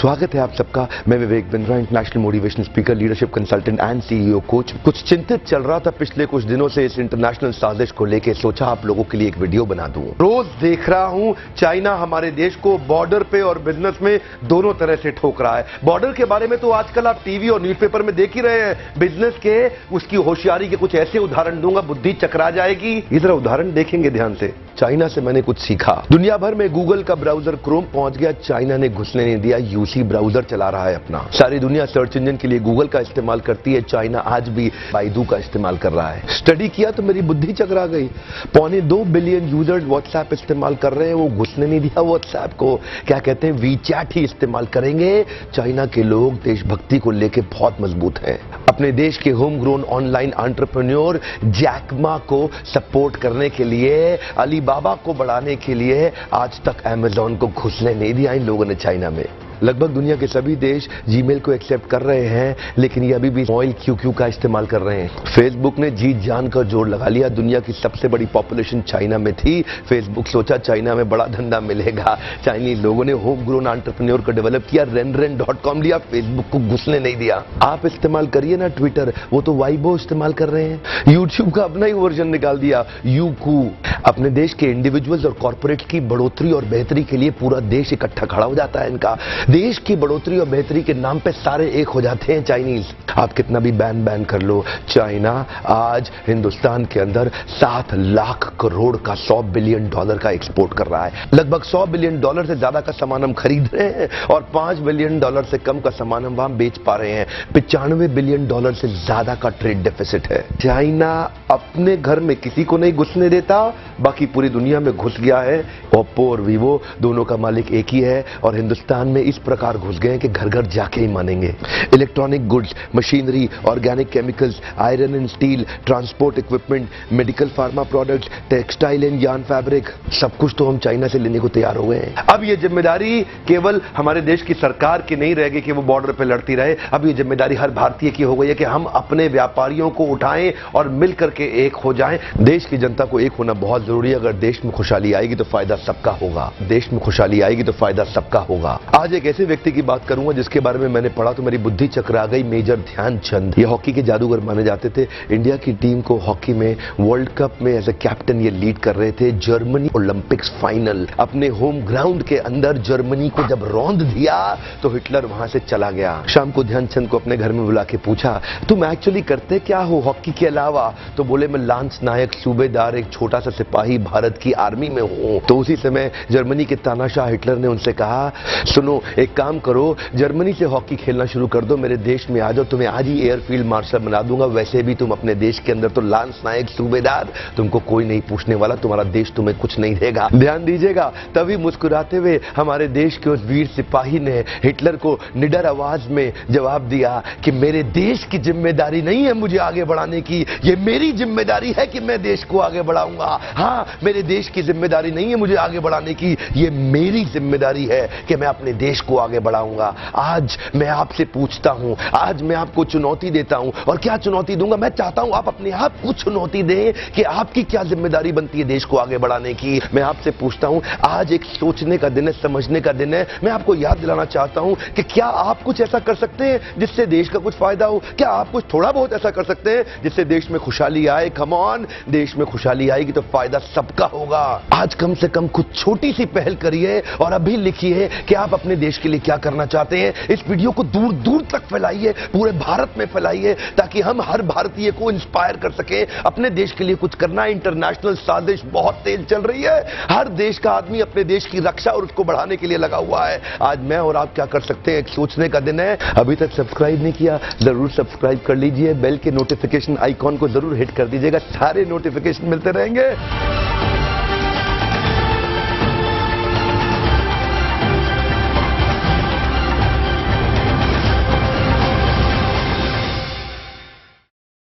स्वागत है आप सबका। मैं Vivek Bindra, international motivational speaker, leadership consultant and CEO coach. कुछ चिंतित चल रहा था पिछले कुछ दिनों से इस इंटरनेशनल साजिश को लेके, सोचा आप लोगों के लिए एक वीडियो बना दूं। रोज देख रहा हूं चाइना हमारे देश को बॉर्डर पे और बिजनेस में दोनों तरह से ठोक रहा है। बॉर्डर के बारे में तो आजकल आप टीवी और न्यूज़पेपर में देख ही रहे हैं। बिजनेस के उसकी होशियारी के कुछ ऐसे उदाहरण दूंगा, बुद्धि चकरा जाएगी। इधर उदाहरण देखेंगे ध्यान से। चाइना से मैंने कुछ सीखा। दुनिया भर में गूगल का ब्राउजर क्रोम पहुंच गया, चाइना ने घुसने नहीं दिया। यूसी ब्राउजर चला रहा है अपना। सारी दुनिया सर्च इंजन के लिए गूगल का इस्तेमाल करती है, चाइना आज भी बाइडू का इस्तेमाल कर रहा है। स्टडी किया तो मेरी बुद्धि चकरा गई। 2.25 बिलियन यूजर्स व्हाट्सएप इस्तेमाल कर रहे हैं, वो घुसने नहीं दिया व्हाट्सएप को। क्या कहते हैं, वीचैट ही इस्तेमाल करेंगे। चाइना के लोग देशभक्ति को लेकर बहुत मजबूत हैं। अपने देश के home grown online entrepreneur Jack Ma को सपोर्ट करने के लिए, अलीबाबा को बढ़ाने के लिए आज तक अमेजॉन को घुसने नहीं दिया इन लोगों ने चाइना में। लगभग दुनिया के सभी देश जीमेल को एक्सेप्ट कर रहे हैं, लेकिन ये अभी भी स्मॉल क्यू का इस्तेमाल कर रहे हैं। फेसबुक ने जीत जान कर जोर लगा लिया। दुनिया की सबसे बड़ी पॉपुलेशन चाइना में थी। फेसबुक सोचा चाइना में बड़ा धंधा मिलेगा। चाइनीज लोगों ने होम ग्रोन एंटरप्रेन्योर को डेवलप किया, renren.com लिया, फेसबुक को घुसने नहीं दिया। आप इस्तेमाल करिए ना ट्विटर, वो तो वाइबो इस्तेमाल कर रहे हैं। यूट्यूब का अपना ही वर्जन निकाल दिया, यूकू। अपने देश के इंडिविजुअल्स और कॉर्पोरेट की बढ़ोतरी और बेहतरी के लिए पूरा देश इकट्ठा खड़ा हो जाता है इनका। देश की बढ़ोतरी और बेहतरी के नाम पे सारे एक हो जाते हैं चाइनीज। आप कितना भी बैन कर लो, चाइना आज हिंदुस्तान के अंदर 7 लाख करोड़ का $100 बिलियन का एक्सपोर्ट कर रहा है। लगभग $100 बिलियन से ज्यादा का सामान हम खरीद रहे हैं और $5 बिलियन से कम का सामान हम वहां बेच पा रहे हैं। $95 बिलियन से ज्यादा का ट्रेड डेफिसिट है। चाइना अपने घर में किसी को नहीं घुसने देता, बाकी पूरी दुनिया में घुस गया है। ओप्पो और वीवो दोनों का मालिक एक ही है और हिंदुस्तान में इस प्रकार घुस गए कि घर घर जाके ही मानेंगे। Electronic goods, machinery, organic chemicals, iron and steel, transport equipment, medical pharma products, textile and yarn fabric, सब कुछ तो हम चाइना से लेने को तैयार हो गए हैं। अब ये जिम्मेदारी केवल हमारे देश की सरकार की नहीं रहेगी कि वो बॉर्डर पे लड़ती रहे। अब ये जिम्मेदारी हर भारतीय की हो गई है कि हम अपने व्यापारियों को उठाएं और मिल करके एक हो जाएं। देश की जनता को एक होना बहुत जरूरी है। अगर देश में खुशहाली आएगी तो फायदा सबका होगा। देश में खुशहाली आएगी तो फायदा सबका होगा। आज एक ऐसे व्यक्ति की बात करूंगा जिसके बारे में मैंने पढ़ा तो मेरी बुद्धि चकरा गई। मेजर ध्यानचंद, ये हॉकी के जादूगर माने जाते थे। इंडिया की टीम को हॉकी में वर्ल्ड कप में एज ए कैप्टन ये लीड कर रहे थे। जर्मनी ओलंपिक्स फाइनल अपने होम ग्राउंड के अंदर जर्मनी को जब रौंद दिया तो हिटलर वहां से चला गया। शाम को ध्यानचंद को अपने घर में बुला के पूछा, तुम एक्चुअली करते क्या हो हॉकी के अलावा? तो बोले, मैं लांस नायक, सूबेदार, एक छोटा सा सिपाही भारत की आर्मी में हूं। तो उसी समय जर्मनी के तानाशाह हिटलर ने उनसे कहा, सुनो एक काम करो, जर्मनी से हॉकी खेलना शुरू कर दो, मेरे देश में आ जाओ, तुम्हें आज ही एयरफील्ड मार्शल बना दूंगा। वैसे भी तुम अपने देश के अंदर तो लांस नायक, सूबेदार, तुमको कोई नहीं पूछने वाला, तुम्हारा देश तुम्हें कुछ नहीं देगा। ध्यान दीजिएगा। तभी मुस्कुराते हुए हमारे देश के उस वीर सिपाही ने हिटलर को निडर आवाज में जवाब दिया कि मेरे देश की जिम्मेदारी नहीं है मुझे आगे बढ़ाने की, ये मेरी जिम्मेदारी है कि मैं देश को आगे बढ़ाऊंगा। हाँ, मेरे देश की जिम्मेदारी नहीं है मुझे आगे बढ़ाने की, ये मेरी जिम्मेदारी है कि मैं अपने देश को आगे बढ़ाऊंगा। आज मैं आपसे पूछता हूं, आज मैं आपको चुनौती देता हूं। और क्या चुनौती दूंगा? मैं चाहता हूं आप अपने आप को चुनौती दें कि आपकी क्या जिम्मेदारी बनती है देश को आगे बढ़ाने की। मैं आपसे पूछता हूं, आज एक सोचने का दिन है, समझने का दिन है। मैं आपको याद दिलाना चाहता हूं कि क्या आप कुछ ऐसा कर सकते हैं जिससे देश का कुछ फायदा हो? क्या आप कुछ थोड़ा बहुत ऐसा कर सकते हैं जिससे देश में खुशहाली आए? कम ऑन, देश में खुशहाली आएगी तो फायदा सबका होगा। आज कम से कम कुछ छोटी सी पहल करिए और अभी लिखिए कि आप अपने देश के लिए क्या करना चाहते हैं। इस वीडियो को दूर दूर तक फैलाइए, पूरे भारत में फैलाइए, ताकि हम हर भारतीय को इंस्पायर कर सके अपने देश के लिए कुछ करना। इंटरनेशनल साजिश बहुत तेज चल रही है। हर देश का आदमी अपने देश की रक्षा और उसको बढ़ाने के लिए लगा हुआ है। आज मैं और आप क्या कर सकते हैं, एक सोचने का दिन है। अभी तक सब्सक्राइब नहीं किया, जरूर सब्सक्राइब कर लीजिए। बेल के नोटिफिकेशन आइकॉन को जरूर हिट कर दीजिएगा, सारे नोटिफिकेशन मिलते रहेंगे।